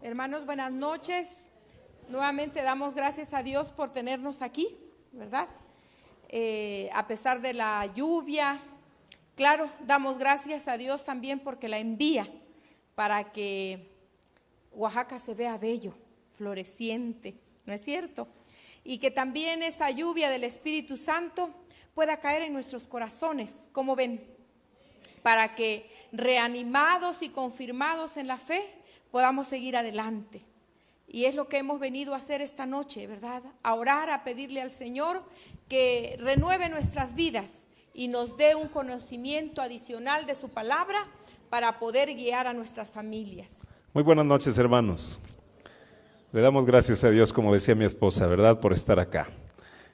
Hermanos, buenas noches. Nuevamente damos gracias a Dios por tenernos aquí, ¿verdad? A pesar de la lluvia, claro, damos gracias a Dios también porque la envía para que Oaxaca se vea bello, floreciente, ¿no es cierto? Y que también esa lluvia del Espíritu Santo pueda caer en nuestros corazones, como ven, para que reanimados y confirmados en la fe podamos seguir adelante. Y es lo que hemos venido a hacer esta noche, ¿verdad? A orar, a pedirle al Señor que renueve nuestras vidas y nos dé un conocimiento adicional de su palabra para poder guiar a nuestras familias. Muy buenas noches, hermanos. Le damos gracias a Dios, como decía mi esposa, ¿verdad?, por estar acá.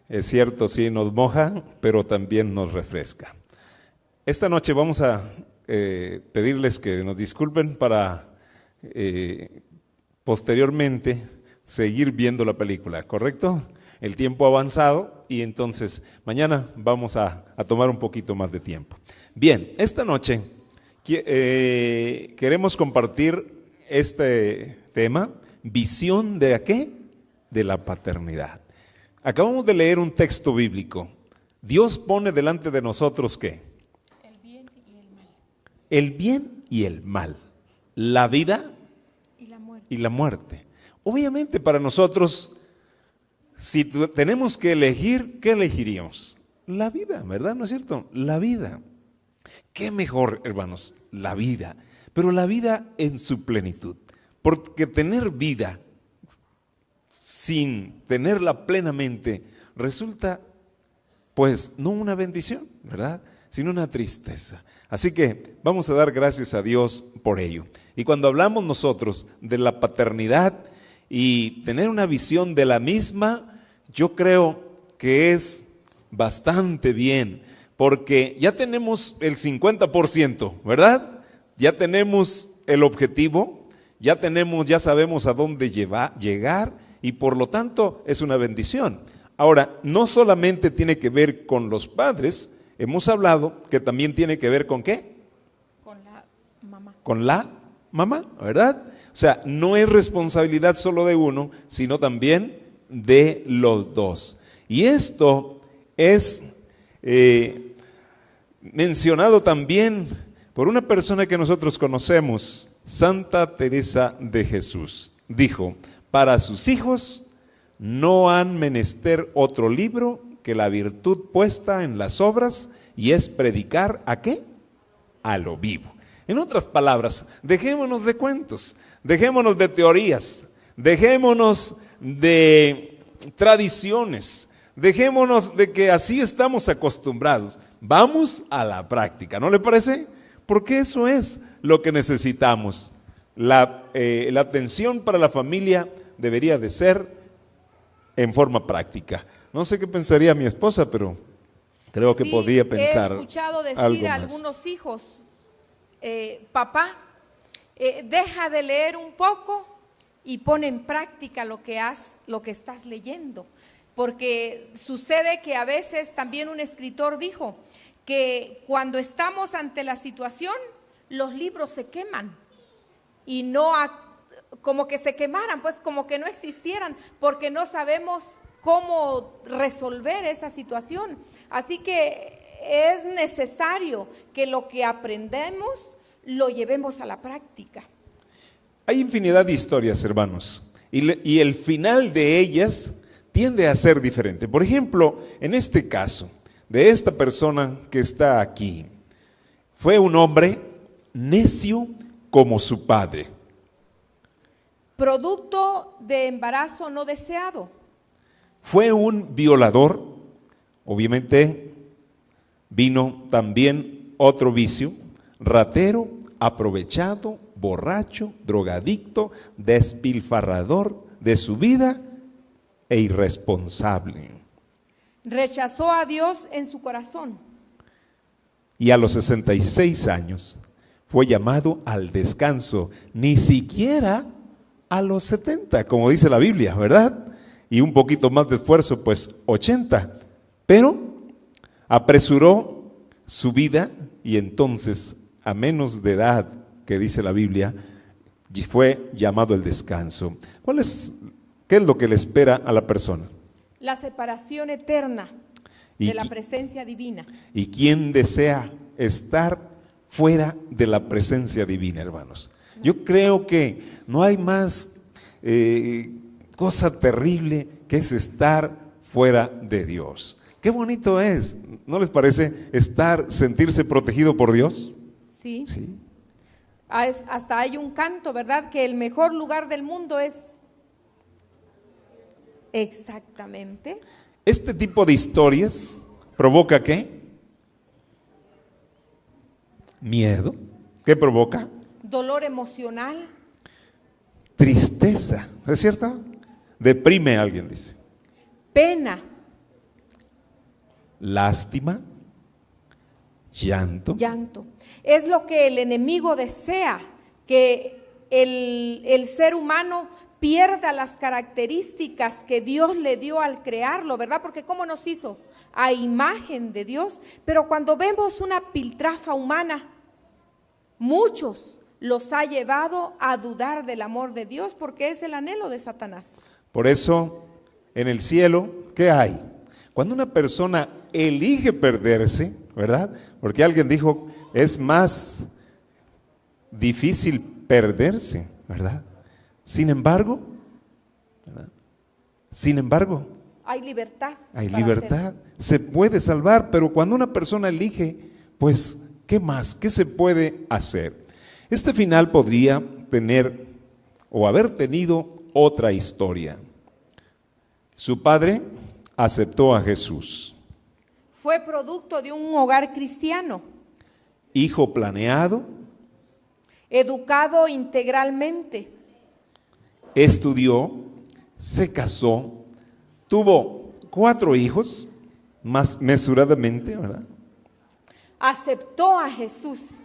Es cierto, sí, nos moja, pero también nos refresca. Esta noche vamos a pedirles que nos disculpen para posteriormente seguir viendo la película, ¿correcto? El tiempo ha avanzado y entonces mañana vamos a tomar un poquito más de tiempo. Bien, esta noche queremos compartir este tema, visión de ¿qué? De la paternidad. Acabamos de leer un texto bíblico. Dios pone delante de nosotros ¿qué? El bien y el mal. El bien y el mal. La vida y la muerte. Obviamente para nosotros, si tenemos que elegir, ¿qué elegiríamos? La vida, ¿verdad? ¿No es cierto? La vida. ¿Qué mejor, hermanos? La vida. Pero la vida en su plenitud. Porque tener vida sin tenerla plenamente resulta, pues, no una bendición, ¿verdad?, sino una tristeza. Así que vamos a dar gracias a Dios por ello. Y cuando hablamos nosotros de la paternidad y tener una visión de la misma, yo creo que es bastante bien, porque ya tenemos el 50%, ¿verdad? Ya tenemos el objetivo, ya sabemos a dónde llegar y por lo tanto es una bendición. Ahora, no solamente tiene que ver con los padres, hemos hablado que también tiene que ver ¿con qué? Con la mamá. Con la mamá, ¿verdad? O sea, no es responsabilidad solo de uno, sino también de los dos. Y esto es mencionado también por una persona que nosotros conocemos, Santa Teresa de Jesús. Dijo, para sus hijos no han menester otro libro que la virtud puesta en las obras, y es predicar ¿a qué? A lo vivo. En otras palabras, dejémonos de cuentos, dejémonos de teorías, dejémonos de tradiciones, dejémonos de que así estamos acostumbrados. Vamos a la práctica, ¿no le parece? Porque eso es lo que necesitamos. La atención para la familia debería de ser en forma práctica. No sé qué pensaría mi esposa, pero creo que podría pensar. He escuchado decir a algunos hijos, papá, deja de leer un poco y pon en práctica lo que estás leyendo. Porque sucede que a veces también un escritor dijo que cuando estamos ante la situación, los libros se queman y no como que se quemaran, pues como que no existieran, porque no sabemos cómo resolver esa situación. Así que es necesario que lo que aprendemos lo llevemos a la práctica. Hay infinidad de historias, hermanos, y el final de ellas tiende a ser diferente. Por ejemplo, en este caso, de esta persona que está aquí, fue un hombre necio como su padre. Producto de embarazo no deseado. Fue un violador, obviamente vino también otro vicio, ratero, aprovechado, borracho, drogadicto, despilfarrador de su vida e irresponsable. Rechazó a Dios en su corazón. Y a los 66 años fue llamado al descanso, ni siquiera a los 70, como dice la Biblia, ¿verdad? Y un poquito más de esfuerzo, pues 80. Pero apresuró su vida y entonces, a menos de edad, que dice la Biblia, y fue llamado el descanso. ¿Qué es lo que le espera a la persona? La separación eterna de la presencia divina. ¿Y quién desea estar fuera de la presencia divina, hermanos? Yo creo que no hay más cosa terrible que es estar fuera de Dios. Qué bonito es, ¿no les parece sentirse protegido por Dios? Sí. Sí. Hasta hay un canto, ¿verdad? Que el mejor lugar del mundo es exactamente. Este tipo de historias provoca ¿qué? Miedo. ¿Qué provoca? Dolor emocional. Tristeza, ¿es cierto? Deprime a alguien, dice. Pena. Lástima. Llanto. Llanto. Es lo que el enemigo desea, que el ser humano pierda las características que Dios le dio al crearlo, ¿verdad? Porque ¿cómo nos hizo? A imagen de Dios. Pero cuando vemos una piltrafa humana, muchos los ha llevado a dudar del amor de Dios, porque es el anhelo de Satanás. Por eso, en el cielo, ¿qué hay? Cuando una persona elige perderse, ¿verdad? Porque alguien dijo, es más difícil perderse, ¿verdad? Sin embargo, ¿verdad? Hay libertad. Hay libertad, se puede salvar, pero cuando una persona elige, pues, ¿qué más? ¿Qué se puede hacer? Este final podría tener o haber tenido otra historia. Su padre aceptó a Jesús. Fue producto de un hogar cristiano. Hijo planeado. Educado integralmente. Estudió, se casó, tuvo 4 hijos, más mesuradamente, ¿verdad? Aceptó a Jesús.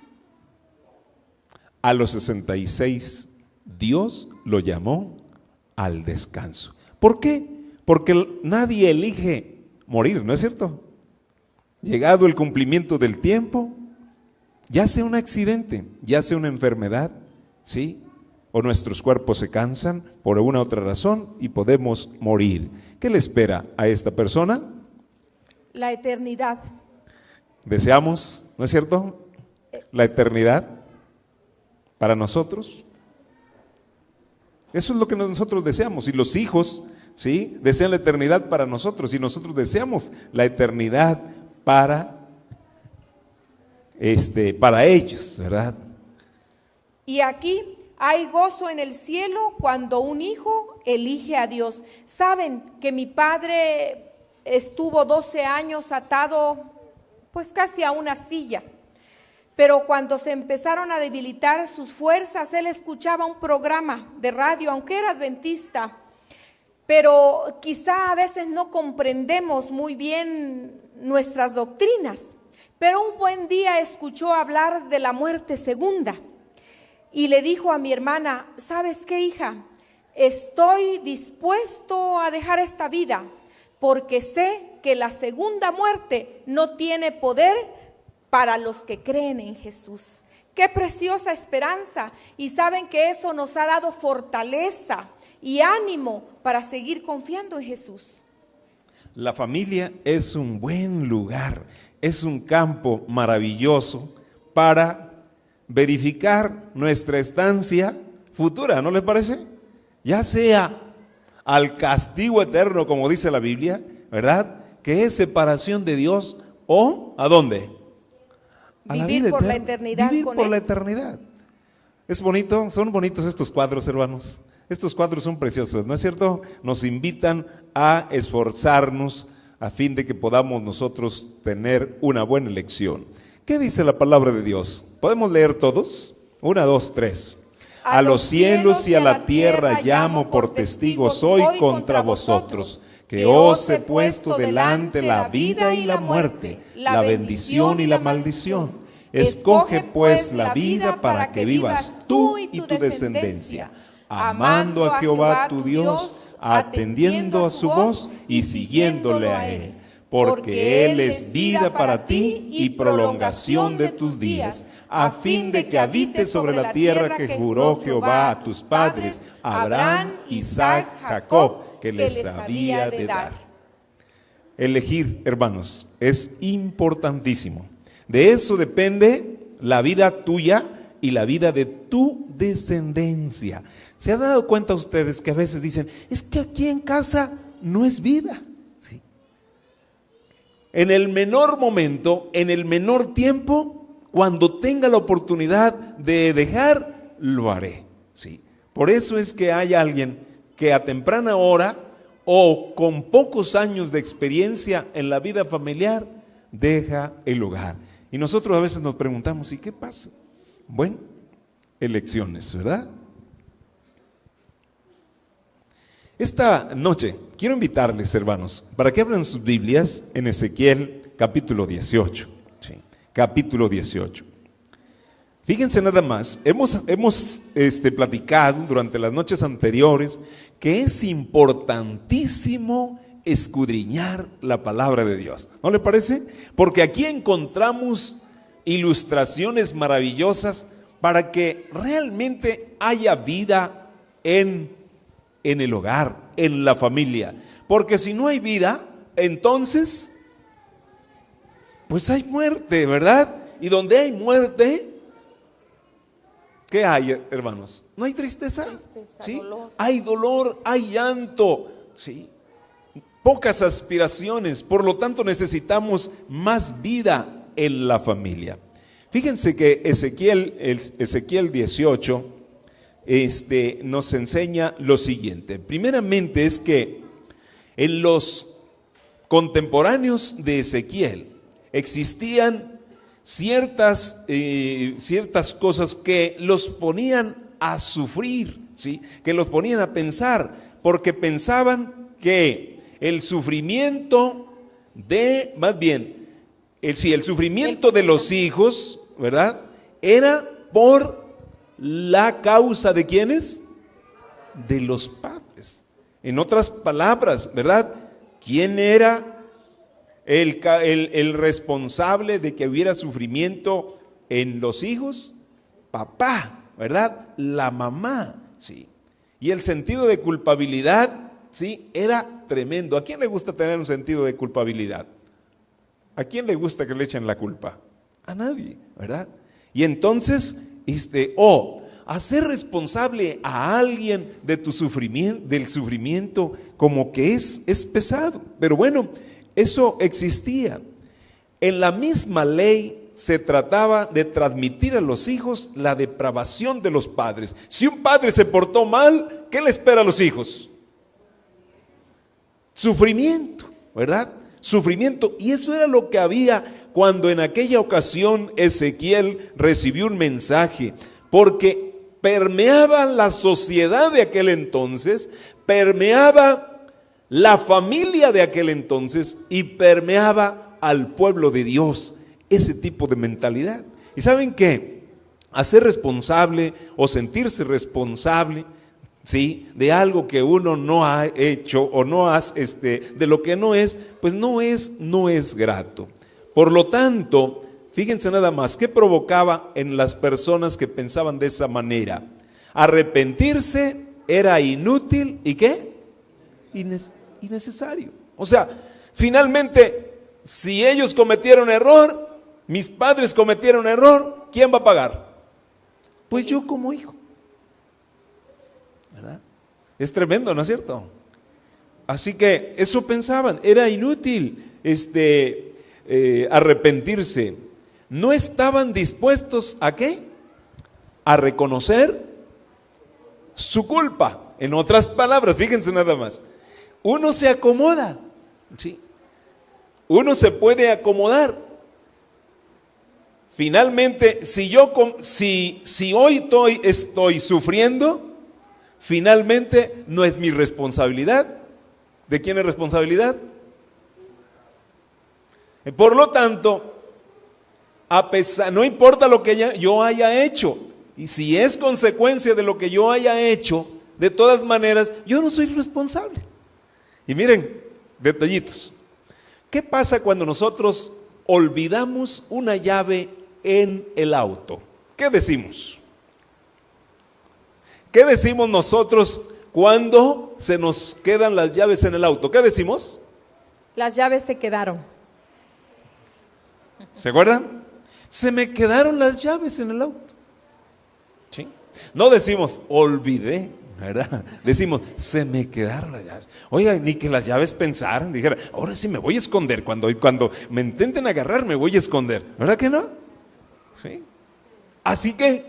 A los 66, Dios lo llamó al descanso. ¿Por qué? Porque nadie elige morir, ¿no es cierto? Llegado el cumplimiento del tiempo, ya sea un accidente, ya sea una enfermedad, ¿sí? O nuestros cuerpos se cansan por una u otra razón y podemos morir. ¿Qué le espera a esta persona? La eternidad. Deseamos, ¿no es cierto? La eternidad para nosotros. Eso es lo que nosotros deseamos. Y los hijos, ¿sí? Desean la eternidad para nosotros y nosotros deseamos la eternidad para ellos, ¿verdad? Y aquí hay gozo en el cielo cuando un hijo elige a Dios. Saben que mi padre estuvo 12 años atado pues casi a una silla, pero cuando se empezaron a debilitar sus fuerzas, él escuchaba un programa de radio, aunque era adventista, pero quizá a veces no comprendemos muy bien nuestras doctrinas. Pero un buen día escuchó hablar de la muerte segunda y le dijo a mi hermana, ¿sabes qué, hija? Estoy dispuesto a dejar esta vida porque sé que la segunda muerte no tiene poder para los que creen en Jesús. Qué preciosa esperanza, y saben que eso nos ha dado fortaleza y ánimo para seguir confiando en Jesús. La familia es un buen lugar, es un campo maravilloso para verificar nuestra estancia futura, ¿no les parece? Ya sea al castigo eterno, como dice la Biblia, ¿verdad? Que es separación de Dios, o ¿a dónde? A la vida Vivir por eterna. la eternidad Vivir con por Él. la eternidad. Es bonito, son bonitos estos cuadros, hermanos. Estos cuadros son preciosos, ¿no es cierto? Nos invitan a esforzarnos a fin de que podamos nosotros tener una buena elección. ¿Qué dice la palabra de Dios? ¿Podemos leer todos? 1, 2, 3. A los cielos y a la tierra llamo por testigos hoy contra vosotros, que os he puesto delante la vida y la muerte, la bendición y la maldición. Escoge pues la vida para que vivas tú y tu descendencia, amando a Jehová tu Dios, atendiendo a su voz y siguiéndole a Él. porque Él es vida para ti y prolongación de tus días, a fin de que habites sobre la tierra que juró Jehová a tus padres, Abraham, Isaac, Jacob, que les había de dar. Elegir, hermanos, es importantísimo. De eso depende la vida tuya y la vida de tu descendencia. ¿Se han dado cuenta ustedes que a veces dicen, es que aquí en casa no es vida? ¿Sí? En el menor momento, en el menor tiempo, cuando tenga la oportunidad de dejar, lo haré. ¿Sí? Por eso es que hay alguien que a temprana hora o con pocos años de experiencia en la vida familiar, deja el hogar. Y nosotros a veces nos preguntamos, ¿y qué pasa? Bueno, elecciones, ¿verdad? Esta noche quiero invitarles, hermanos, para que abran sus Biblias en Ezequiel capítulo 18. Sí, capítulo 18. Fíjense nada más, hemos platicado durante las noches anteriores que es importantísimo escudriñar la palabra de Dios. ¿No le parece? Porque aquí encontramos ilustraciones maravillosas para que realmente haya vida en el hogar, en la familia. Porque si no hay vida, entonces, pues hay muerte, ¿verdad? Y donde hay muerte, ¿qué hay, hermanos? ¿No hay tristeza? ¿Sí? Dolor. Hay dolor, hay llanto, ¿sí? Pocas aspiraciones, por lo tanto necesitamos más vida en la familia. Fíjense que Ezequiel 18 nos enseña lo siguiente. Primeramente es que en los contemporáneos de Ezequiel existían ciertas cosas que los ponían a sufrir, ¿sí? Que los ponían a pensar, porque pensaban que el sufrimiento el sufrimiento de los hijos, ¿verdad? Era por la causa de ¿quiénes? De los padres. En otras palabras, ¿verdad? ¿Quién era el responsable de que hubiera sufrimiento en los hijos? Papá, ¿verdad? La mamá, ¿sí? Y el sentido de culpabilidad, ¿sí? Era tremendo. ¿A quién le gusta tener un sentido de culpabilidad? ¿A quién le gusta que le echen la culpa? A nadie, ¿verdad? Y entonces, hacer responsable a alguien de tu sufrimiento, del sufrimiento, como que es pesado. Pero bueno, eso existía. En la misma ley se trataba de transmitir a los hijos la depravación de los padres. Si un padre se portó mal, ¿qué le espera a los hijos? Sufrimiento, ¿verdad? Sufrimiento. Y eso era lo que había cuando en aquella ocasión Ezequiel recibió un mensaje, porque permeaba la sociedad de aquel entonces, permeaba la familia de aquel entonces y permeaba al pueblo de Dios, ese tipo de mentalidad. ¿Y saben qué? Hacer responsable o sentirse responsable, ¿sí?, de algo que uno no ha hecho o no de lo que no es, pues no es grato. Por lo tanto, fíjense nada más, ¿qué provocaba en las personas que pensaban de esa manera? Arrepentirse era inútil y ¿qué? Innecesario. O sea, finalmente, si ellos cometieron error, mis padres cometieron error, ¿quién va a pagar? Pues yo como hijo. ¿Verdad? Es tremendo, ¿no es cierto? Así que eso pensaban, era inútil arrepentirse. No estaban dispuestos ¿a qué? A reconocer su culpa. En otras palabras, fíjense nada más, uno se acomoda, ¿sí? Uno se puede acomodar. Finalmente, si hoy estoy sufriendo, finalmente no es mi responsabilidad. ¿De quién es responsabilidad? Por lo tanto, no importa lo que yo haya hecho, y si es consecuencia de lo que yo haya hecho, de todas maneras, yo no soy responsable. Y miren, detallitos. ¿qué pasa cuando nosotros olvidamos una llave en el auto? ¿Qué decimos? ¿Qué decimos nosotros cuando se nos quedan las llaves en el auto? ¿Qué decimos? Las llaves se quedaron. ¿Se acuerdan? Se me quedaron las llaves en el auto. ¿Sí? No decimos, olvidé, ¿verdad? Decimos, se me quedaron las llaves. Oiga, ni que las llaves pensaran, dijeran, ahora sí me voy a esconder. Cuando me intenten agarrar, me voy a esconder. ¿Verdad que no? Sí. Así que,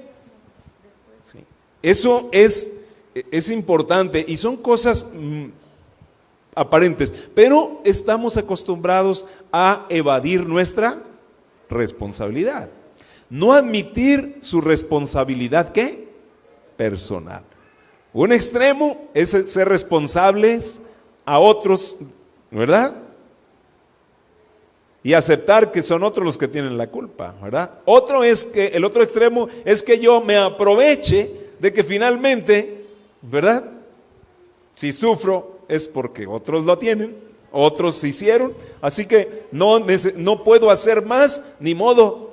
sí, eso es importante y son cosas aparentes, pero estamos acostumbrados a evadir nuestra responsabilidad. No admitir su responsabilidad, ¿qué? Personal. Un extremo es ser responsables a otros, ¿verdad? Y aceptar que son otros los que tienen la culpa, ¿verdad? El otro extremo es que yo me aproveche de que finalmente, ¿verdad? Si sufro es porque otros lo tienen, otros se hicieron, así que no puedo hacer más, ni modo,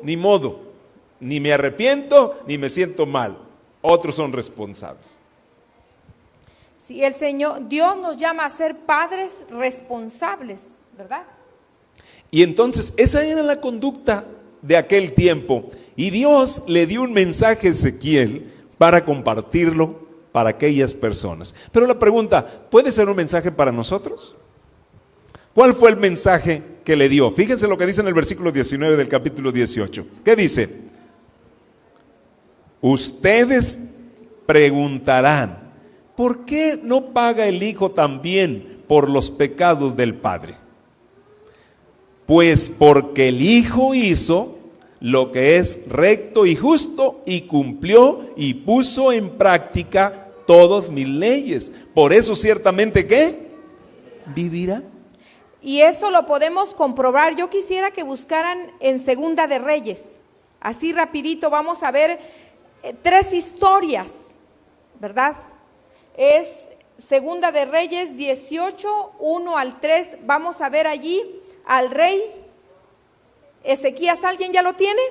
ni me arrepiento, ni me siento mal. Otros son responsables. Sí, Dios nos llama a ser padres responsables, ¿verdad? Y entonces esa era la conducta de aquel tiempo. Y Dios le dio un mensaje a Ezequiel para compartirlo para aquellas personas. Pero la pregunta, ¿puede ser un mensaje para nosotros? ¿Cuál fue el mensaje que le dio? Fíjense lo que dice en el versículo 19 del capítulo 18. ¿Qué dice? Ustedes preguntarán, ¿por qué no paga el Hijo también por los pecados del Padre? Pues porque el Hijo hizo lo que es recto y justo y cumplió y puso en práctica todas mis leyes. Por eso ciertamente, ¿qué? Vivirá. Y eso lo podemos comprobar. Yo quisiera que buscaran en Segunda de Reyes. Así rapidito vamos a ver 3 historias, ¿verdad? Es Segunda de Reyes 18, 1 al 3. Vamos a ver allí al rey Ezequías. ¿Alguien ya lo tiene?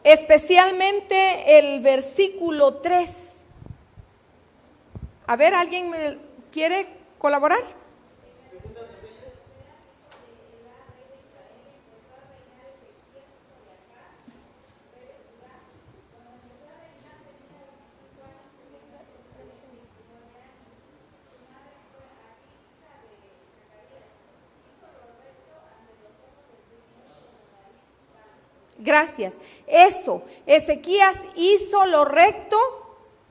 Especialmente el versículo 3. A ver, ¿alguien quiere colaborar? Gracias. Eso, Ezequías hizo lo recto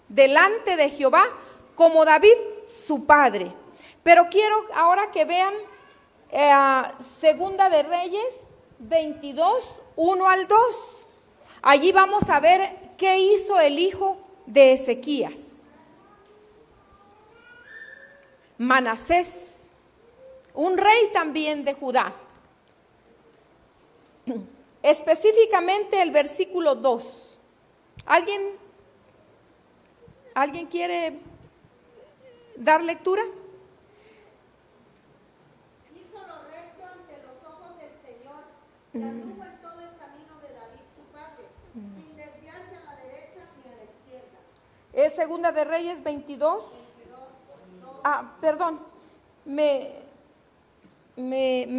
delante de Jehová, como David su padre. Pero quiero ahora que vean Segunda de Reyes 22, 1 al 2. Allí vamos a ver qué hizo el hijo de Ezequías. Manasés, un rey también de Judá. Específicamente el versículo 2. ¿Alguien quiere dar lectura? Hizo lo recto ante los ojos del Señor y anduvo en todo el camino de David su padre, sin desviarse a la derecha ni a la izquierda. Es Segunda de Reyes 22. Perdón, me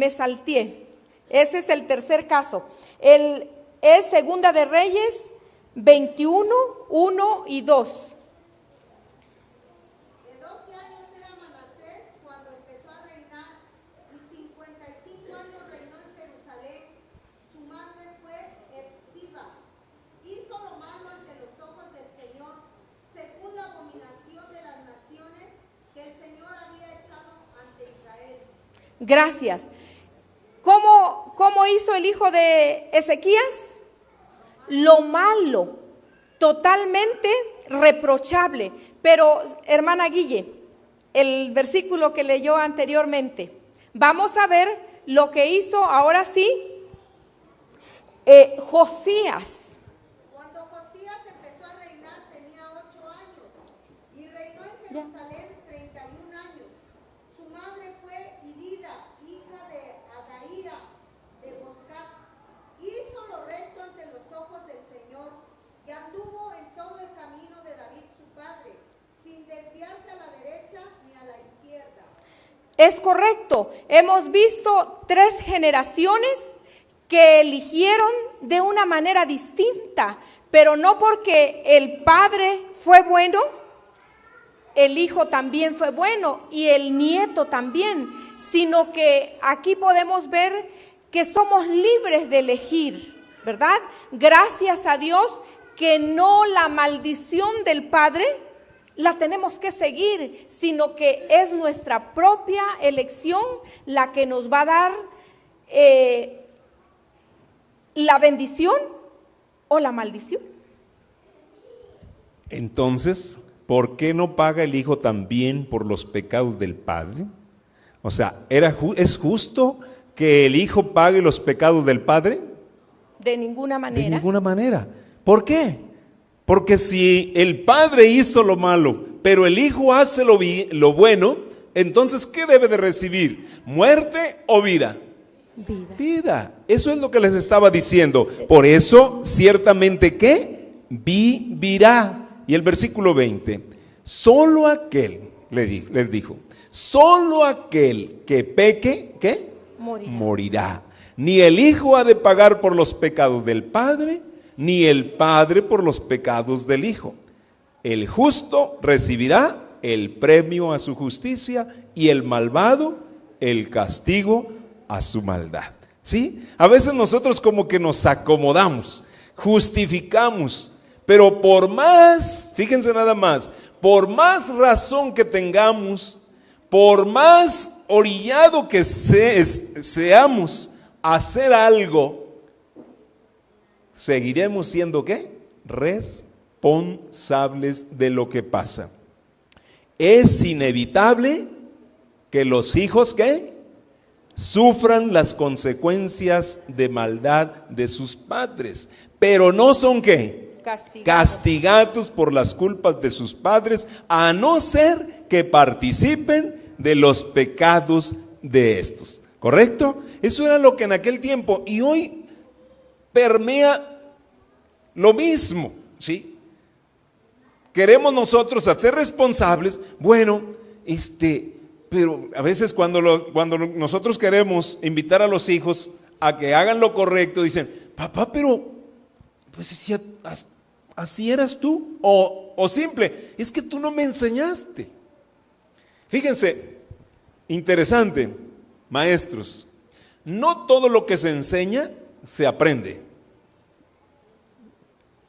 salteé. Ese es el tercer caso. Es Segunda de Reyes 21, 1 y 2. De 12 años era Manasés cuando empezó a reinar, y 55 años reinó en Jerusalén. Su madre fue Epsiba. Hizo lo malo ante los ojos del Señor, según la abominación de las naciones que el Señor había echado ante Israel. Gracias. ¿Cómo hizo el hijo de Ezequías? Lo malo, totalmente reprochable. Pero, hermana Guille, el versículo que leyó anteriormente, vamos a ver lo que hizo ahora sí Josías. Cuando Josías empezó a reinar tenía 8 años y reinó en Jerusalén 31 años. Su madre fue Idida, hija de Adaía de Boscat. Hizo lo recto ante los ojos del Señor y anduvo en todo el camino de David su padre, sin desviarse a la derecha ni a la izquierda. Es correcto, hemos visto 3 generaciones que eligieron de una manera distinta, pero no porque el padre fue bueno, el hijo también fue bueno y el nieto también, sino que aquí podemos ver que somos libres de elegir, ¿verdad? Gracias a Dios que no la maldición del padre la tenemos que seguir, sino que es nuestra propia elección la que nos va a dar la bendición o la maldición. Entonces, ¿por qué no paga el hijo también por los pecados del padre? O sea, ¿es justo que el hijo pague los pecados del padre? De ninguna manera. De ninguna manera. ¿Por qué? Porque si el padre hizo lo malo, pero el hijo hace lo bueno, entonces ¿qué debe de recibir? ¿Muerte o vida? Vida. Vida. Eso es lo que les estaba diciendo. Por eso, ciertamente, ¿qué? Vivirá. Y el versículo 20, solo aquel, les dijo, solo aquel que peque, ¿qué? Morirá. Ni el hijo ha de pagar por los pecados del padre, ni el padre por los pecados del hijo. El justo recibirá el premio a su justicia y el malvado el castigo a su maldad. ¿Sí? A veces nosotros como que nos acomodamos, justificamos, pero por más, fíjense nada más, por más razón que tengamos, por más orillado que seamos a hacer algo, seguiremos siendo ¿qué? Responsables de lo que pasa. Es inevitable que los hijos ¿qué? Sufran las consecuencias de maldad de sus padres, pero no son ¿qué? Castigados por las culpas de sus padres, a no ser que participen de los pecados de estos. ¿Correcto? Eso era lo que en aquel tiempo, y hoy permea lo mismo, ¿sí? Queremos nosotros hacer responsables, bueno, pero a veces cuando nosotros queremos invitar a los hijos a que hagan lo correcto, dicen, papá, pero pues si así eras tú, o simple, es que tú no me enseñaste. Fíjense, interesante, maestros, no todo lo que se enseña se aprende.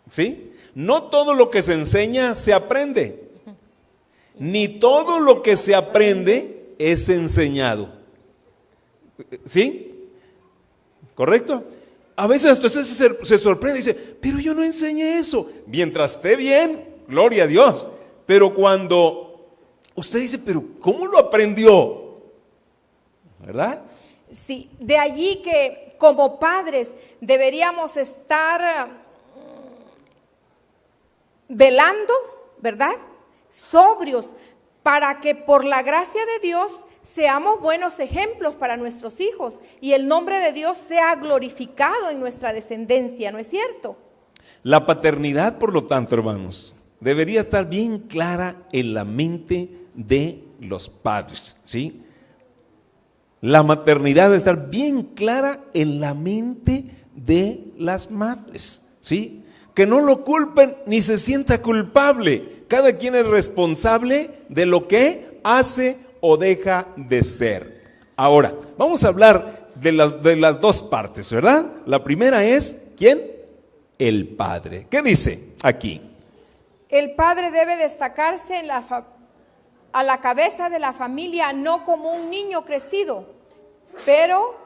¿Sí? No todo lo que se enseña se aprende, ni todo lo que se aprende es enseñado. ¿Sí? ¿Correcto? A veces entonces se sorprende y dice, pero yo no enseñé eso. Mientras esté bien, gloria a Dios. Pero cuando usted dice, pero ¿cómo lo aprendió? ¿Verdad? Sí, de allí que como padres deberíamos estar velando, ¿verdad? Sobrios, para que por la gracia de Dios seamos buenos ejemplos para nuestros hijos y el nombre de Dios sea glorificado en nuestra descendencia, ¿no es cierto? La paternidad, por lo tanto, hermanos, debería estar bien clara en la mente de los padres, ¿sí? La maternidad debe estar bien clara en la mente de las madres, ¿sí? Que no lo culpen ni se sienta culpable. Cada quien es responsable de lo que hace o deja de ser. Ahora, vamos a hablar de las dos partes, ¿verdad? La primera es, ¿quién? El padre. ¿Qué dice aquí? El padre debe destacarse a la cabeza de la familia, no como un niño crecido, pero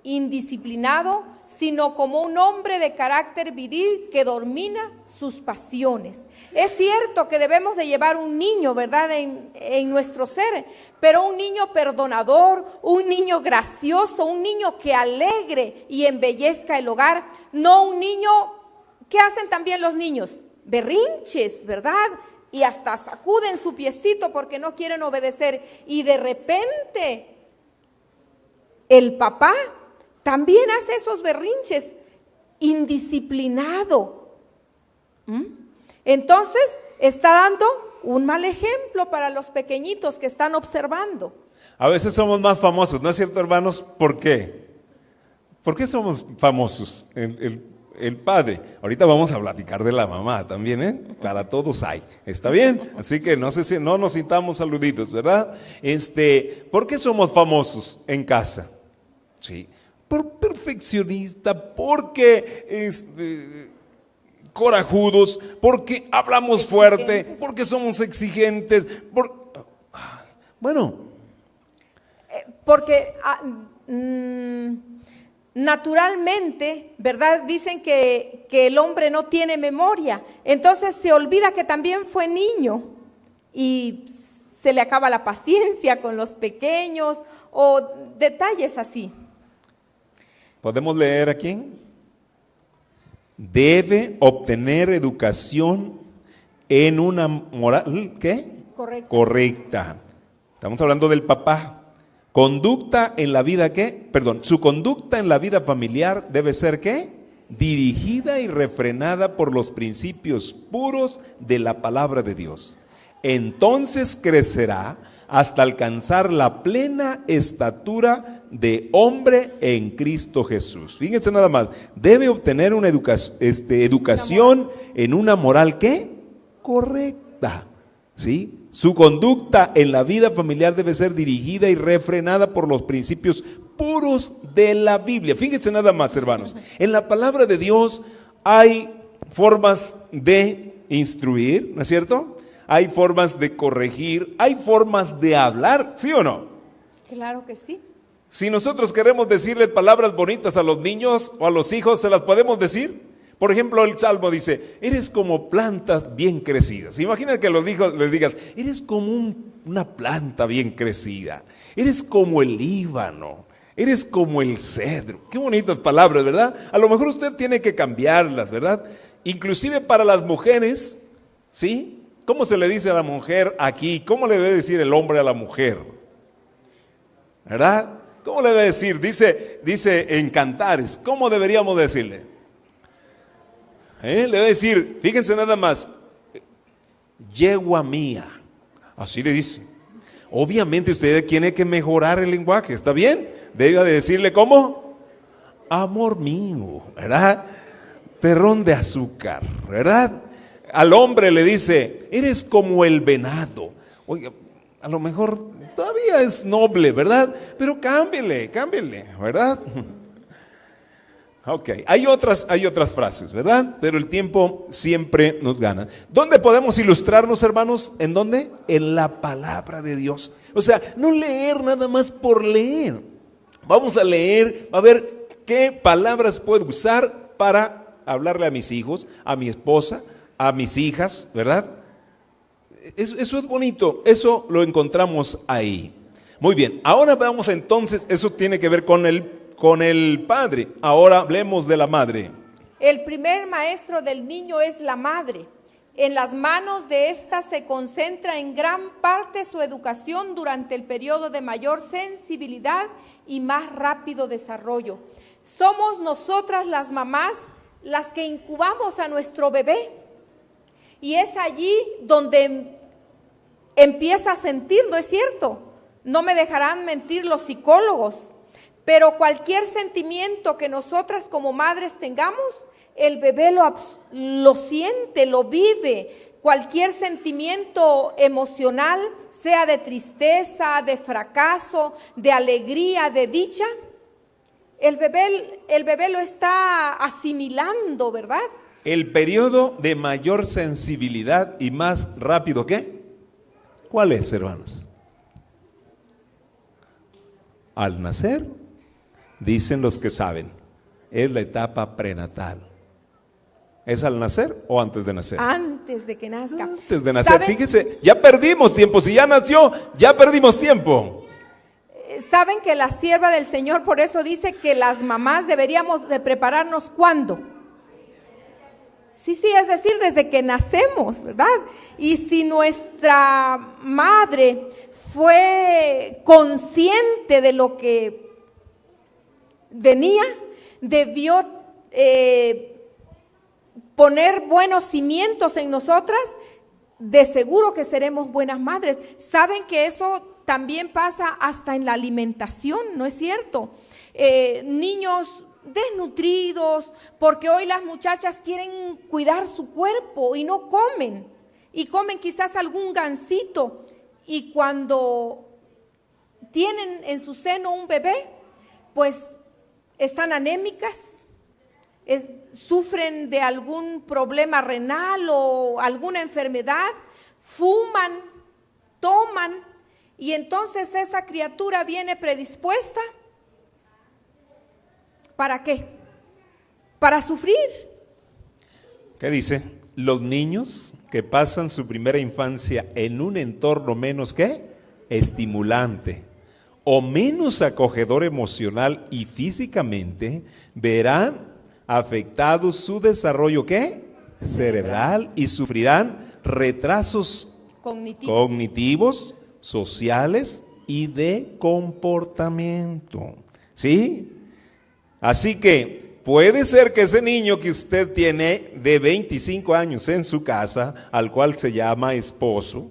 indisciplinado, sino como un hombre de carácter viril que domina sus pasiones. Es cierto que debemos de llevar un niño, ¿verdad?, en nuestro ser, pero un niño perdonador, un niño gracioso, un niño que alegre y embellezca el hogar, no un niño, ¿qué hacen también los niños? Berrinches, ¿verdad? y hasta sacuden su piecito porque no quieren obedecer. Y de repente el papá también hace esos berrinches, indisciplinado. Entonces está dando un mal ejemplo para los pequeñitos que están observando. A veces somos más famosos, ¿no es cierto, hermanos? ¿Por qué? ¿Por qué somos famosos? El padre. Ahorita vamos a platicar de la mamá también, ¿eh? Para todos hay. ¿Está bien? Así que no nos sintamos saluditos, ¿verdad? ¿Por qué somos famosos en casa? Sí. Por perfeccionista, porque corajudos, porque hablamos fuerte, porque somos exigentes, porque naturalmente, ¿verdad? Dicen que el hombre no tiene memoria, entonces se olvida que también fue niño y se le acaba la paciencia con los pequeños o detalles así. ¿Podemos leer aquí? Debe obtener educación en una moral, ¿qué? Correcta. Estamos hablando del papá. Conducta en la vida, ¿qué? Su conducta en la vida familiar debe ser, ¿qué? Dirigida y refrenada por los principios puros de la palabra de Dios. Entonces crecerá hasta alcanzar la plena estatura de hombre en Cristo Jesús. Fíjense nada más, debe obtener una educación en una moral, ¿qué? Correcta, ¿sí? Su conducta en la vida familiar debe ser dirigida y refrenada por los principios puros de la Biblia. Fíjense nada más, hermanos, en la palabra de Dios hay formas de instruir, ¿no es cierto? Hay formas de corregir, hay formas de hablar, ¿sí o no? Claro que sí. Si nosotros queremos decirle palabras bonitas a los niños o a los hijos, ¿se las podemos decir? Por ejemplo, el Salmo dice, eres como plantas bien crecidas. Imagina que los hijos les digas, eres como una planta bien crecida, eres como el Líbano, eres como el cedro. Qué bonitas palabras, ¿verdad? A lo mejor usted tiene que cambiarlas, ¿verdad? Inclusive para las mujeres, ¿sí? ¿Cómo se le dice a la mujer aquí? ¿Cómo le debe decir el hombre a la mujer? ¿Verdad? ¿Cómo le debe decir? Dice en Cantares, ¿cómo deberíamos decirle? Le debe decir, fíjense nada más, yegua mía, así le dice. Obviamente usted tiene que mejorar el lenguaje, ¿está bien? Debe decirle, ¿cómo? Amor mío, ¿verdad? Perrón de azúcar, ¿verdad? Al hombre le dice, eres como el venado. Oiga, a lo mejor todavía es noble, ¿verdad? Pero cámbiale, ¿verdad? Ok, hay otras frases, ¿verdad? Pero el tiempo siempre nos gana. ¿Dónde podemos ilustrarnos, hermanos? ¿En dónde? En la palabra de Dios. O sea, no leer nada más por leer. Vamos a leer, a ver qué palabras puedo usar para hablarle a mis hijos, a mi esposa, a mis hijas, ¿verdad? Eso es bonito, eso lo encontramos ahí. Muy bien, ahora vamos entonces, eso tiene que ver con el padre. Ahora hablemos de la madre. El primer maestro del niño es la madre. En las manos de ésta se concentra en gran parte su educación durante el periodo de mayor sensibilidad y más rápido desarrollo. Somos nosotras las mamás las que incubamos a nuestro bebé. Y es allí donde empieza a sentir, ¿no es cierto? No me dejarán mentir los psicólogos, pero cualquier sentimiento que nosotras como madres tengamos, el bebé lo siente, lo vive. Cualquier sentimiento emocional, sea de tristeza, de fracaso, de alegría, de dicha, el bebé lo está asimilando, ¿verdad? El periodo de mayor sensibilidad y más rápido, ¿qué? ¿Cuál es, hermanos? Al nacer, dicen los que saben, es la etapa prenatal. ¿Es al nacer o antes de nacer? Antes de que nazca. Antes de nacer. ¿Saben? Fíjense, ya perdimos tiempo. Si ya nació, ya perdimos tiempo. ¿Saben que la sierva del Señor por eso dice que las mamás deberíamos de prepararnos cuándo? Sí, es decir, desde que nacemos, ¿verdad? Y si nuestra madre fue consciente de lo que venía, debió poner buenos cimientos en nosotras, de seguro que seremos buenas madres. Saben que eso también pasa hasta en la alimentación, ¿no es cierto? Niños desnutridos, porque hoy las muchachas quieren cuidar su cuerpo y no comen, y comen quizás algún gansito, y cuando tienen en su seno un bebé, pues están anémicas, sufren de algún problema renal o alguna enfermedad, fuman, toman, y entonces esa criatura viene predispuesta. ¿Para qué? Para sufrir. ¿Qué dice? Los niños que pasan su primera infancia en un entorno menos ¿qué? Estimulante o menos acogedor emocional y físicamente, verán afectado su desarrollo ¿qué? Cerebral, y sufrirán retrasos cognitivos, sociales y de comportamiento. ¿Sí? Así que puede ser que ese niño que usted tiene de 25 años en su casa, al cual se llama esposo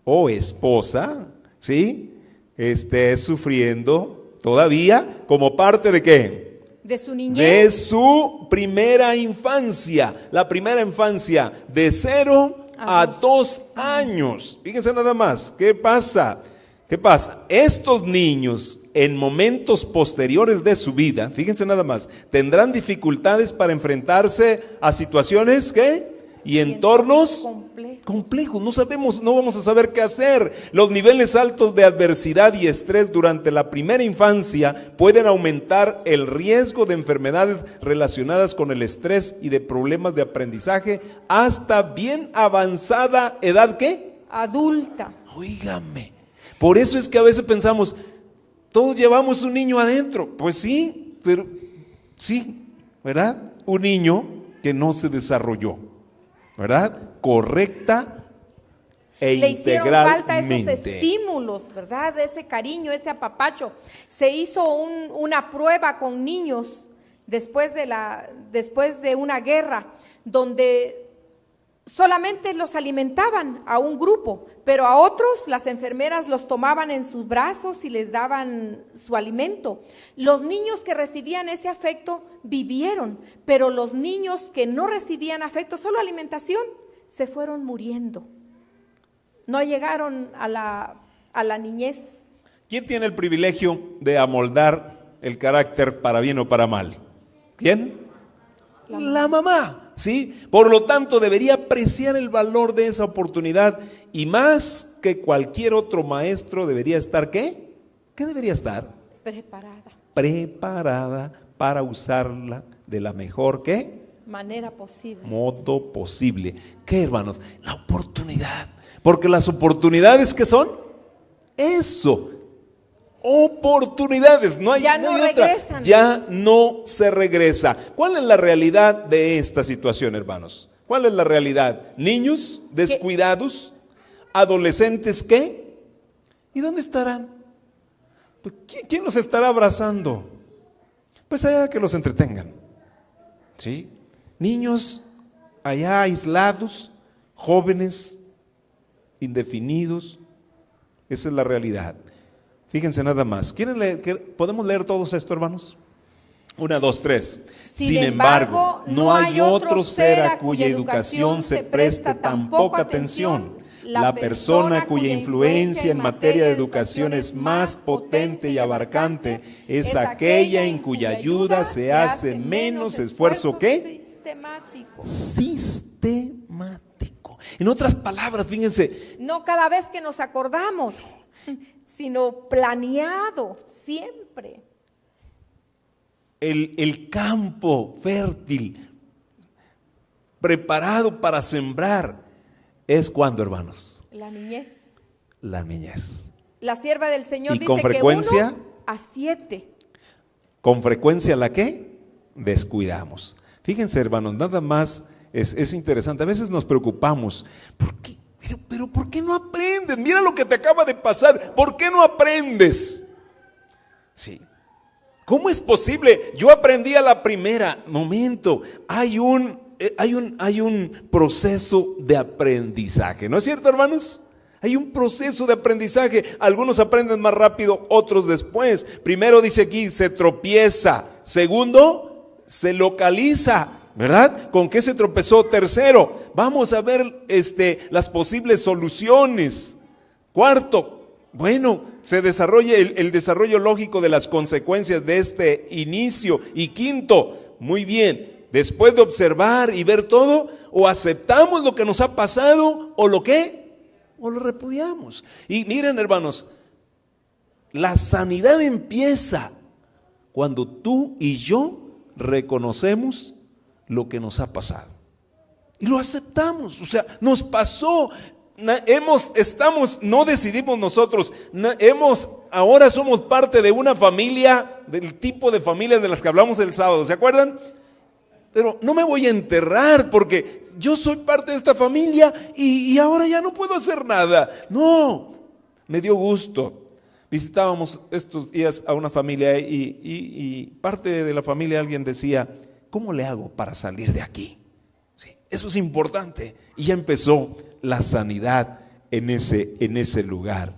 o esposa, ¿sí? Esté sufriendo todavía como parte ¿de qué? De su niñez. De su primera infancia. La primera infancia de 0 a 2 años. Fíjense nada más, ¿qué pasa? ¿Qué pasa? Estos niños en momentos posteriores de su vida, fíjense nada más, tendrán dificultades para enfrentarse a situaciones ¿qué? Y entornos complejos. No vamos a saber qué hacer. Los niveles altos de adversidad y estrés durante la primera infancia pueden aumentar el riesgo de enfermedades relacionadas con el estrés y de problemas de aprendizaje hasta bien avanzada edad ¿qué? Adulta. Óigame. Por eso es que a veces pensamos, todos llevamos un niño adentro. Pues sí, pero sí, ¿verdad? Un niño que no se desarrolló, ¿verdad? Correcta e integralmente. Le hicieron falta esos estímulos, ¿verdad? Ese cariño, ese apapacho. Se hizo una prueba con niños después de una guerra, donde solamente los alimentaban a un grupo, pero a otros las enfermeras los tomaban en sus brazos y les daban su alimento. Los niños que recibían ese afecto vivieron, pero los niños que no recibían afecto, solo alimentación, se fueron muriendo. No llegaron a la niñez. ¿Quién tiene el privilegio de amoldar el carácter para bien o para mal? ¿Quién? La mamá. ¿Sí? Por lo tanto, debería apreciar el valor de esa oportunidad y más que cualquier otro maestro debería estar ¿qué? ¿Qué debería estar? Preparada para usarla de la mejor ¿qué? Manera posible. Modo posible. ¿Qué, hermanos? La oportunidad. Porque las oportunidades ¿qué son? Eso. Oportunidades, no hay, ya no no hay otra. Regresan. Ya no se regresa. ¿Cuál es la realidad de esta situación, hermanos? ¿Cuál es la realidad? Niños descuidados, adolescentes ¿qué? ¿Y dónde estarán? Pues, ¿quién los estará abrazando? Pues allá que los entretengan. ¿Sí? Niños allá aislados, jóvenes, indefinidos. Esa es la realidad. Fíjense nada más. ¿Quieren leer? ¿Podemos leer todos esto, hermanos? 1, 2, 3. Sin embargo, no hay otro ser a cuya educación se presta tan poca atención. La persona cuya influencia en materia de educación es más potente y abarcante es aquella en cuya ayuda se hace menos esfuerzo ¿qué? Sistemático. En otras palabras, fíjense. No cada vez que nos acordamos, sino planeado siempre. El campo fértil, preparado para sembrar, es cuando, hermanos. La niñez. La niñez. La sierva del Señor y dice con frecuencia, que 1 a 7. Con frecuencia, ¿la qué? Descuidamos. Fíjense, hermanos, nada más Es interesante. A veces nos preocupamos. ¿Por qué? Pero ¿por qué no aprendes? Mira lo que te acaba de pasar. ¿Por qué no aprendes? Sí. ¿Cómo es posible? Yo aprendí a la primera. Momento, hay un proceso de aprendizaje. ¿No es cierto, hermanos? Hay un proceso de aprendizaje. Algunos aprenden más rápido, otros después. Primero dice aquí, se tropieza. Segundo, se localiza. ¿Verdad? ¿Con qué se tropezó? Tercero, vamos a ver las posibles soluciones. Cuarto, bueno, se desarrolla el desarrollo lógico de las consecuencias de este inicio. Y quinto, muy bien, después de observar y ver todo, o aceptamos lo que nos ha pasado, o lo repudiamos. Y miren, hermanos, la sanidad empieza cuando tú y yo reconocemos lo que nos ha pasado y lo aceptamos. O sea, nos pasó, no decidimos nosotros, ahora somos parte de una familia, del tipo de familias de las que hablamos el sábado, ¿se acuerdan? Pero no me voy a enterrar porque yo soy parte de esta familia y ahora ya no puedo hacer nada. No, me dio gusto. Visitábamos estos días a una familia y parte de la familia, alguien decía, ¿cómo le hago para salir de aquí? Sí, eso es importante. Y ya empezó la sanidad en ese lugar.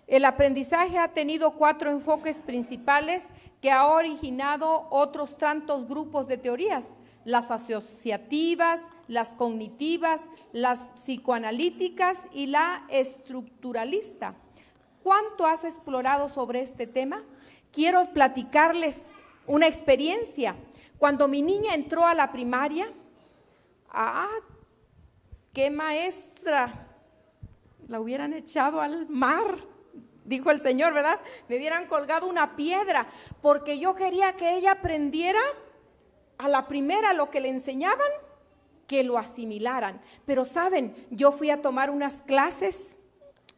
El aprendizaje ha tenido 4 enfoques principales que ha originado otros tantos grupos de teorías: las asociativas, las cognitivas, las psicoanalíticas y la estructuralista. ¿Cuánto has explorado sobre este tema? Quiero platicarles una experiencia. Cuando mi niña entró a la primaria, qué maestra, la hubieran echado al mar, dijo el Señor, ¿verdad? Me hubieran colgado una piedra, porque yo quería que ella aprendiera a la primera lo que le enseñaban, que lo asimilaran. Pero saben, yo fui a tomar unas clases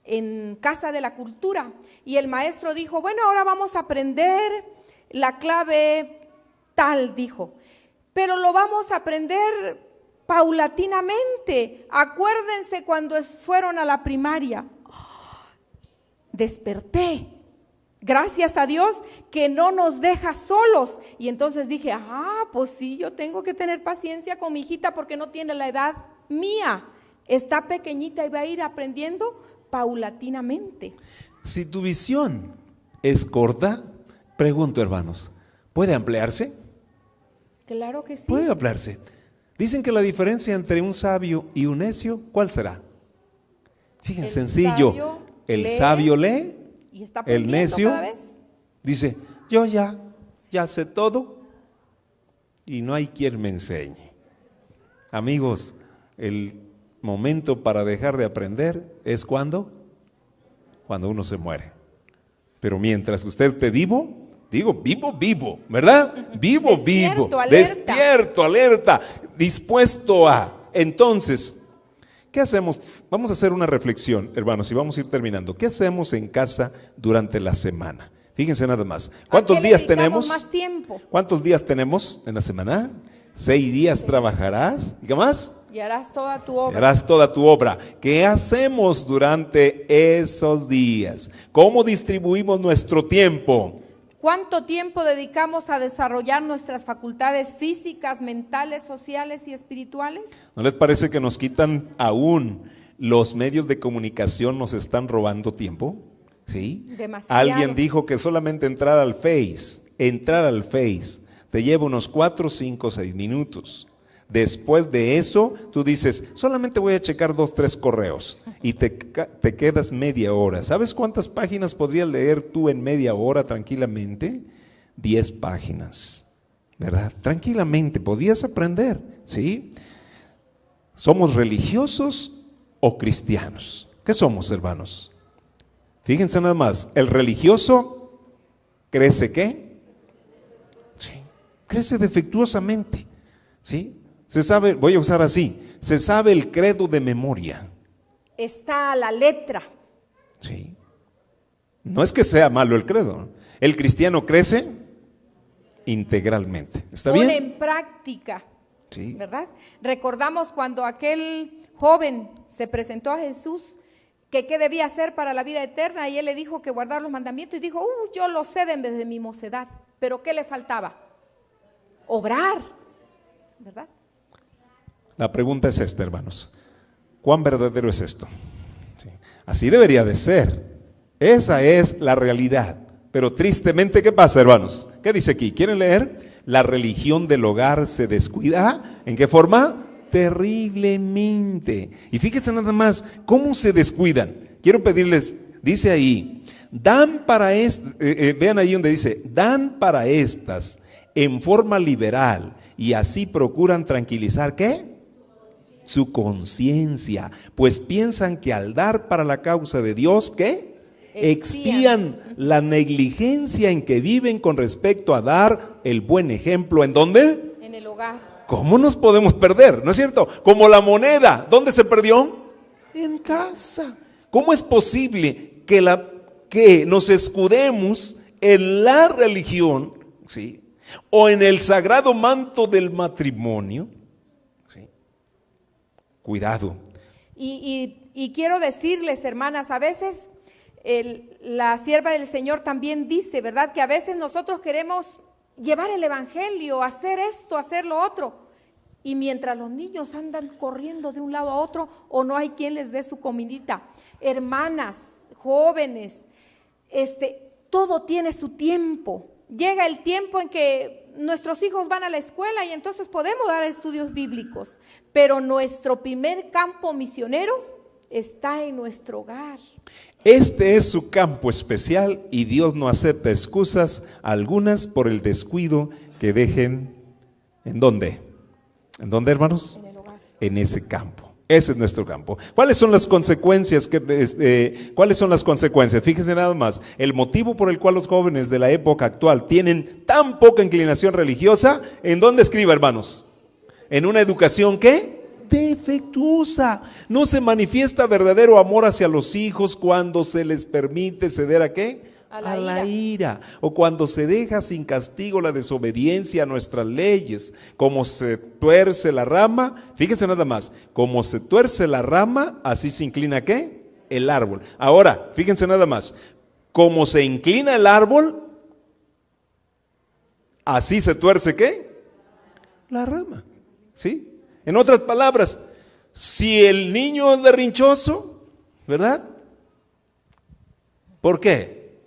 en Casa de la Cultura y el maestro dijo, bueno, ahora vamos a aprender la clave tal, dijo, pero lo vamos a aprender paulatinamente. Acuérdense cuando fueron a la primaria. Desperté. Gracias a Dios que no nos deja solos. Y entonces dije, pues sí, yo tengo que tener paciencia con mi hijita porque no tiene la edad mía. Está pequeñita y va a ir aprendiendo paulatinamente. Si tu visión es corta, pregunto, hermanos, ¿puede ampliarse? Claro que sí. Puede ampliarse. Dicen que la diferencia entre un sabio y un necio, ¿cuál será? Fíjense, sencillo. El sabio lee, y está el necio cada vez dice, yo ya sé todo y no hay quien me enseñe. Amigos, el momento para dejar de aprender es cuando uno se muere. Pero mientras usted esté vivo, digo vivo, ¿verdad? Vivo, despierto, alerta, dispuesto a. Entonces, ¿qué hacemos? Vamos a hacer una reflexión, hermanos, y vamos a ir terminando. ¿Qué hacemos en casa durante la semana? Fíjense nada más. ¿Cuántos días tenemos? Más tiempo. ¿Cuántos días tenemos en la semana? 6 días trabajarás. ¿Y qué más? Y harás toda tu obra. Harás toda tu obra. ¿Qué hacemos durante esos días? ¿Cómo distribuimos nuestro tiempo? ¿Cuánto tiempo dedicamos a desarrollar nuestras facultades físicas, mentales, sociales y espirituales? ¿No les parece que nos quitan aún los medios de comunicación, nos están robando tiempo? ¿Sí? Demasiado. Alguien dijo que solamente entrar al Face, te lleva unos 4, 5, 6 minutos. Después de eso, tú dices, solamente voy a checar 2, 3 correos y te quedas media hora. ¿Sabes cuántas páginas podrías leer tú en media hora tranquilamente? 10 páginas, ¿verdad? Tranquilamente, podías aprender, ¿sí? ¿Somos religiosos o cristianos? ¿Qué somos, hermanos? Fíjense nada más, el religioso crece, ¿qué? Sí, crece defectuosamente, ¿sí? Se sabe, voy a usar así, se sabe el credo de memoria. Está a la letra. Sí. No es que sea malo el credo, ¿no? El cristiano crece integralmente. ¿Está bien? Pone en práctica. Sí. ¿verdad? Recordamos cuando aquel joven se presentó a Jesús, que qué debía hacer para la vida eterna, y él le dijo que guardar los mandamientos, y dijo, yo lo sé desde mi mocedad, pero ¿qué le faltaba? Obrar, ¿verdad? La pregunta es esta, hermanos. ¿Cuán verdadero es esto? Sí. Así debería de ser. Esa es la realidad. Pero tristemente, ¿qué pasa, hermanos? ¿Qué dice aquí? ¿Quieren leer? La religión del hogar se descuida. ¿En qué forma? Terriblemente. Y fíjense nada más, ¿cómo se descuidan? Quiero pedirles, dice ahí, dan para vean ahí donde dice, dan para estas en forma liberal y así procuran tranquilizar, ¿qué? Su conciencia, pues piensan que al dar para la causa de Dios, ¿qué? Expían la negligencia en que viven con respecto a dar el buen ejemplo. ¿En dónde? En el hogar. ¿Cómo nos podemos perder? ¿No es cierto? Como la moneda, ¿dónde se perdió? En casa. ¿Cómo es posible que nos escudemos en la religión, ¿sí? O en el sagrado manto del matrimonio? ¿Sí? Cuidado. Y quiero decirles, hermanas, a veces la sierva del Señor también dice, ¿verdad? Que a veces nosotros queremos llevar el evangelio, hacer esto, hacer lo otro, y mientras los niños andan corriendo de un lado a otro, o no hay quien les dé su comidita. Hermanas, jóvenes, todo tiene su tiempo. Llega el tiempo en que nuestros hijos van a la escuela y entonces podemos dar estudios bíblicos, pero nuestro primer campo misionero está en nuestro hogar. Este es su campo especial y Dios no acepta excusas algunas por el descuido que dejen. ¿En dónde? ¿En dónde, hermanos? En el hogar. En ese campo. Ese es nuestro campo. ¿Cuáles son las consecuencias? ¿Cuáles son las consecuencias? Fíjense nada más. El motivo por el cual los jóvenes de la época actual tienen tan poca inclinación religiosa, ¿en dónde escriba, hermanos? En una educación, ¿qué? Defectuosa. No se manifiesta verdadero amor hacia los hijos cuando se les permite ceder ¿a qué? A la ira. O cuando se deja sin castigo la desobediencia a nuestras leyes. Como se tuerce la rama, fíjense nada más, como se tuerce la rama, así se inclina ¿qué? El árbol. Ahora, fíjense nada más, como se inclina el árbol, así se tuerce ¿qué? La rama. ¿Sí? En otras palabras, si el niño es berrinchoso, ¿verdad? ¿Por qué?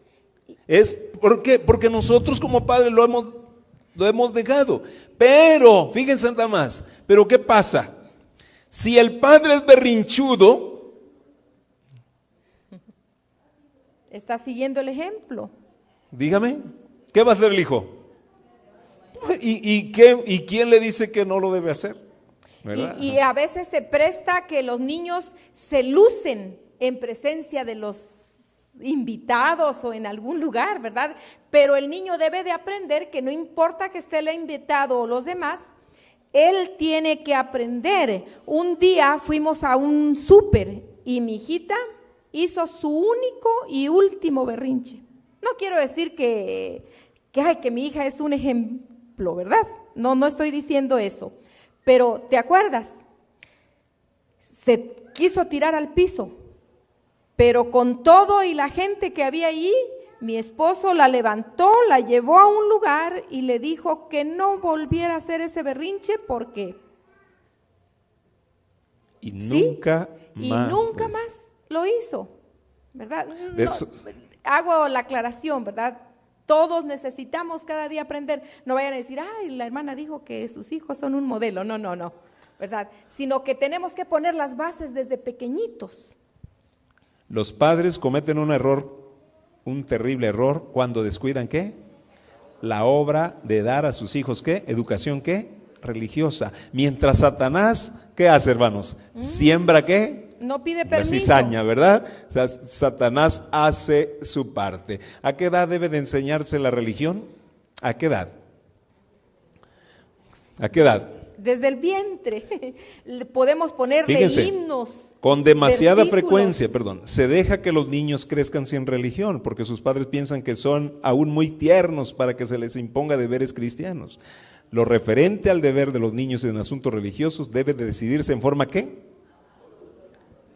Porque nosotros como padres lo hemos dejado. Pero, fíjense nada más, pero ¿qué pasa? Si el padre es berrinchudo, Está siguiendo el ejemplo. dígame, ¿qué va a hacer el hijo? ¿Y quién le dice que no lo debe hacer? Y a veces se presta que los niños se lucen en presencia de los invitados o en algún lugar, ¿verdad? Pero el niño debe de aprender que no importa que esté el invitado o los demás, él tiene que aprender. Un día fuimos a un súper y mi hijita hizo su único y último berrinche. No quiero decir que mi hija es un ejemplo, ¿verdad? No estoy diciendo eso. Pero, ¿te acuerdas? Se quiso tirar al piso, pero con todo y la gente que había ahí, mi esposo la levantó, la llevó a un lugar y le dijo que no volviera a hacer ese berrinche porque... Y nunca más lo hizo, ¿verdad? Hago la aclaración, ¿verdad? Todos necesitamos cada día aprender. No vayan a decir, la hermana dijo que sus hijos son un modelo. No, ¿verdad? Sino que tenemos que poner las bases desde pequeñitos. Los padres cometen un terrible error cuando descuidan ¿qué? La obra de dar a sus hijos ¿qué? Educación ¿qué? Religiosa. Mientras Satanás, ¿qué hace, hermanos? Siembra ¿qué? No pide permiso. Cizaña, ¿verdad? O sea, Satanás hace su parte. ¿A qué edad debe de enseñarse la religión? ¿A qué edad? ¿A qué edad? Desde el vientre. Podemos ponerle Fíjense, himnos. Con demasiada versículos. frecuencia, se deja que los niños crezcan sin religión, porque sus padres piensan que son aún muy tiernos para que se les imponga deberes cristianos. lo referente al deber de los niños en asuntos religiosos debe de decidirse en forma ¿qué?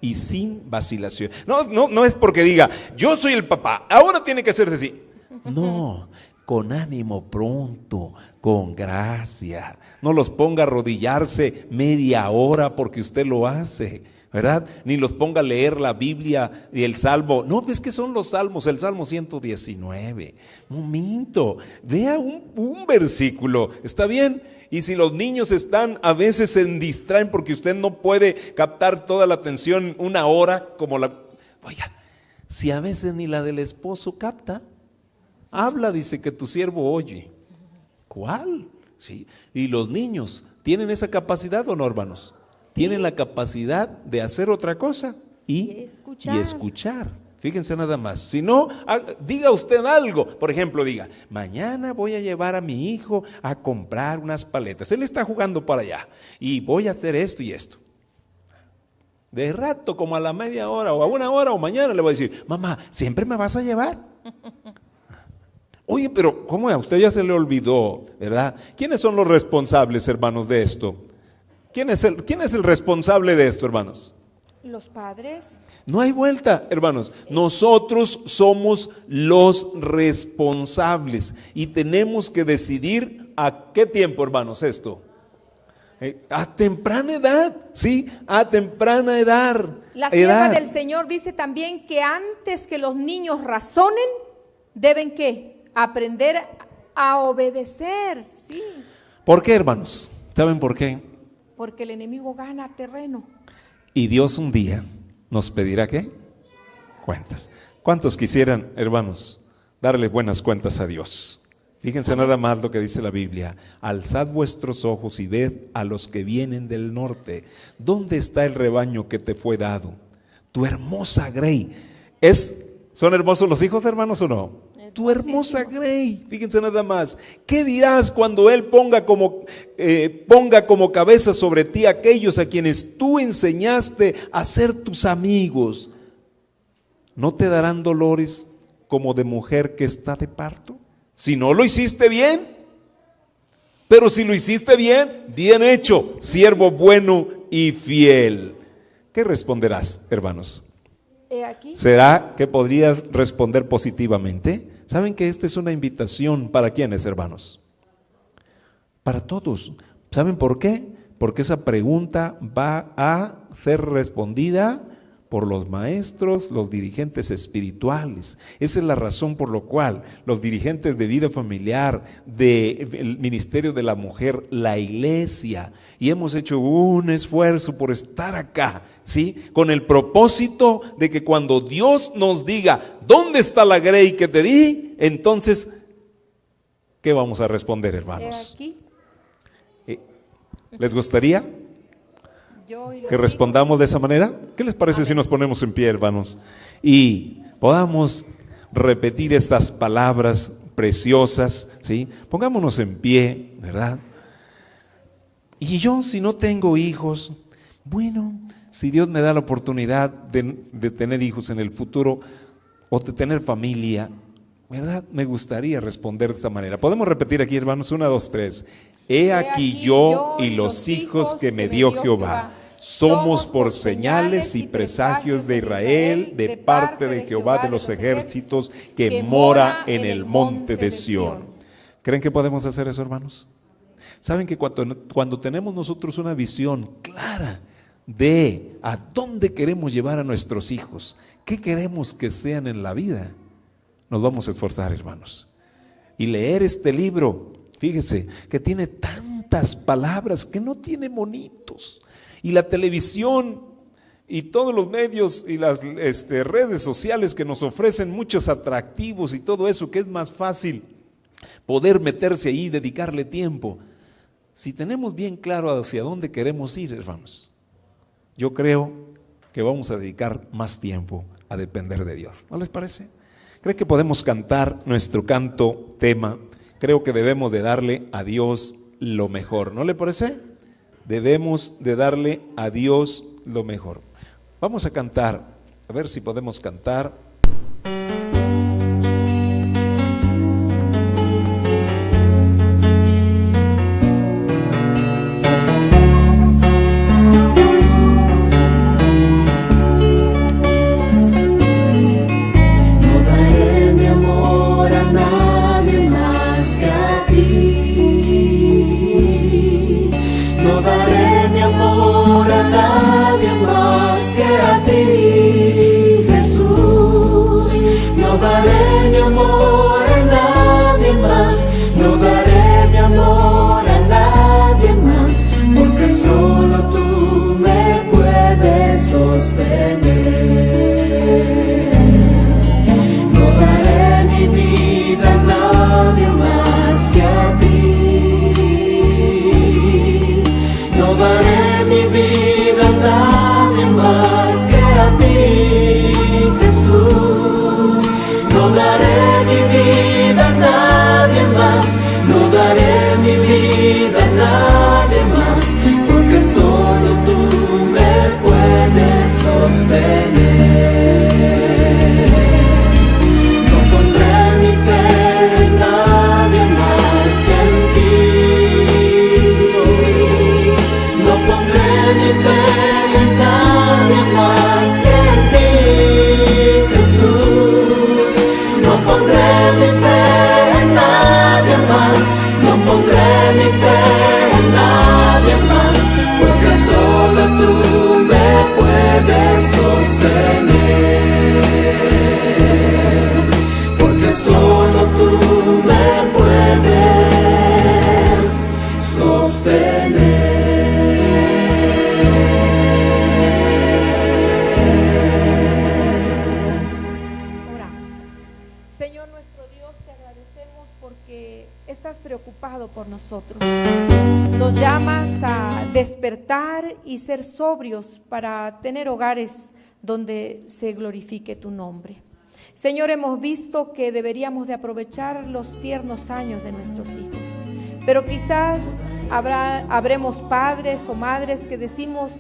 Y sin vacilación. No es porque diga, yo soy el papá, ahora tiene que hacerse así. No, con ánimo pronto, con gracia. No los ponga a arrodillarse media hora porque usted lo hace, ¿verdad? Ni los ponga a leer la Biblia y el Salmo. No, pues que son los Salmos, el Salmo 119. Momento, vea un versículo, ¿está bien? Y si los niños a veces se distraen porque usted no puede captar toda la atención una hora como oiga, si a veces ni la del esposo capta, habla, dice que tu siervo oye. ¿Cuál? Sí. Y los niños, ¿tienen esa capacidad o no, hermanos? Sí. Tienen la capacidad de hacer otra cosa y escuchar. Fíjense nada más. Si no, diga usted algo. Por ejemplo, diga, mañana voy a llevar a mi hijo a comprar unas paletas. Él está jugando para allá y voy a hacer esto y esto. De rato, como a la media hora o a una hora o mañana le voy a decir, mamá, ¿siempre me vas a llevar? Oye, pero ¿cómo a usted ya se le olvidó, verdad? ¿Quiénes son los responsables, hermanos, de esto? ¿Quién es el responsable de esto, hermanos? Los padres. No hay vuelta, hermanos. Nosotros somos los responsables y tenemos que decidir a qué tiempo, hermanos, esto. A temprana edad, ¿sí? A temprana edad. La sierva del Señor dice también que antes que los niños razonen, deben ¿qué? Aprender a obedecer, ¿sí? ¿Por qué, hermanos? ¿Saben por qué? Porque el enemigo gana terreno. Y Dios un día nos pedirá ¿qué? Cuentas. ¿Cuántos quisieran, hermanos, darle buenas cuentas a Dios? Fíjense nada más lo que dice la Biblia. Alzad vuestros ojos y ved a los que vienen del norte. ¿Dónde está el rebaño que te fue dado? Tu hermosa grey. ¿Son hermosos los hijos, hermanos, o no? Tu hermosa grey, fíjense nada más. ¿Qué dirás cuando Él ponga como cabeza sobre ti aquellos a quienes tú enseñaste a ser tus amigos? ¿No te darán dolores como de mujer que está de parto? Si no lo hiciste bien, pero si lo hiciste bien, bien hecho, siervo bueno y fiel. ¿Qué responderás, hermanos? ¿Será que podrías responder positivamente? ¿Saben que esta es una invitación para quiénes, hermanos? Para todos. ¿Saben por qué? Porque esa pregunta va a ser respondida por los maestros, los dirigentes espirituales. Esa es la razón por la cual los dirigentes de vida familiar, del ministerio de la mujer, la iglesia, y hemos hecho un esfuerzo por estar acá, ¿sí? Con el propósito de que cuando Dios nos diga, ¿dónde está la grey que te di? Entonces, ¿qué vamos a responder, hermanos? Aquí. ¿Les gustaría que respondamos de esa manera? ¿Qué les parece si nos ponemos en pie, hermanos? Y podamos repetir estas palabras preciosas, ¿sí? Pongámonos en pie, ¿verdad? Y yo, si no tengo hijos, bueno, si Dios me da la oportunidad de tener hijos en el futuro o de tener familia, ¿verdad? Me gustaría responder de esta manera. Podemos repetir aquí, hermanos, 1, 2, 3. He aquí yo y los hijos que me dio Jehová. Somos por señales y presagios de Israel, de parte de Jehová de los ejércitos, que mora en el monte de Sión. ¿Creen que podemos hacer eso, hermanos? ¿Saben que cuando tenemos nosotros una visión clara de a dónde queremos llevar a nuestros hijos, qué queremos que sean en la vida, nos vamos a esforzar, hermanos? Y leer este libro, fíjese, que tiene tantas palabras que no tiene monitos. Y la televisión y todos los medios y las redes sociales que nos ofrecen muchos atractivos y todo eso, que es más fácil poder meterse ahí y dedicarle tiempo. Si tenemos bien claro hacia dónde queremos ir, hermanos, yo creo que vamos a dedicar más tiempo a depender de Dios. ¿No les parece? ¿Creen que podemos cantar nuestro canto tema? Creo que debemos de darle a Dios lo mejor. ¿No le parece? Debemos de darle a Dios lo mejor. Vamos a cantar, a ver si podemos cantar. sostener. No daré mi vida a nadie más que a ti. No daré mi vida a nadie más que a ti, Jesús. No daré mi vida a nadie más. No daré mi vida a nadie más, porque solo tú me puedes sostener. No pondré mi fe en nadie más que en ti. No pondré mi fe en nadie más que en ti, Jesús. No pondré mi fe en nadie más. No pondré mi fe en nadie más, porque solo tú me puedes sostener. Porque solo tú me puedes sostener. Oramos. Señor nuestro Dios, te agradecemos porque estás preocupado por nosotros. Nos llamas a despertar y ser sobrios para tener hogares donde se glorifique tu nombre. Señor, hemos visto que deberíamos de aprovechar los tiernos años de nuestros hijos, pero quizás habremos padres o madres que decimos: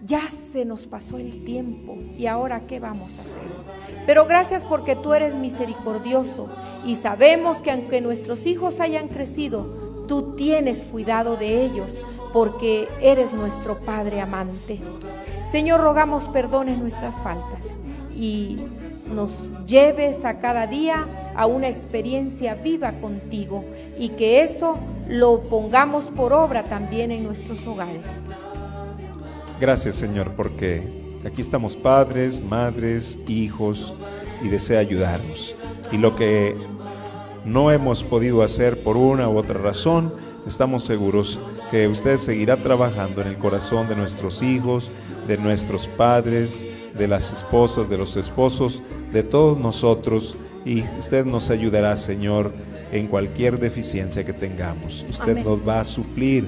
ya se nos pasó el tiempo y ahora ¿qué vamos a hacer? Pero gracias porque tú eres misericordioso y sabemos que aunque nuestros hijos hayan crecido, tú tienes cuidado de ellos porque eres nuestro Padre amante. Señor, rogamos perdones nuestras faltas y nos lleves a cada día a una experiencia viva contigo y que eso lo pongamos por obra también en nuestros hogares. Gracias, Señor, porque aquí estamos padres, madres, hijos, y desea ayudarnos. Y lo que no hemos podido hacer por una u otra razón, estamos seguros que usted seguirá trabajando en el corazón de nuestros hijos, de nuestros padres, de las esposas, de los esposos, de todos nosotros, y usted nos ayudará, Señor, en cualquier deficiencia que tengamos. Usted Amén. nos va a suplir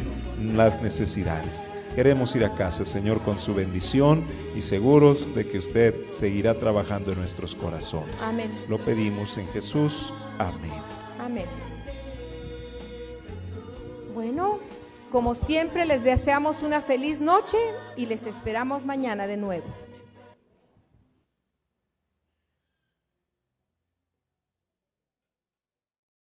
las necesidades. Queremos ir a casa, Señor, con su bendición y seguros de que usted seguirá trabajando en nuestros corazones. Amén. Lo pedimos en Jesús. Amén. Amén. Bueno, como siempre les deseamos una feliz noche y les esperamos mañana de nuevo.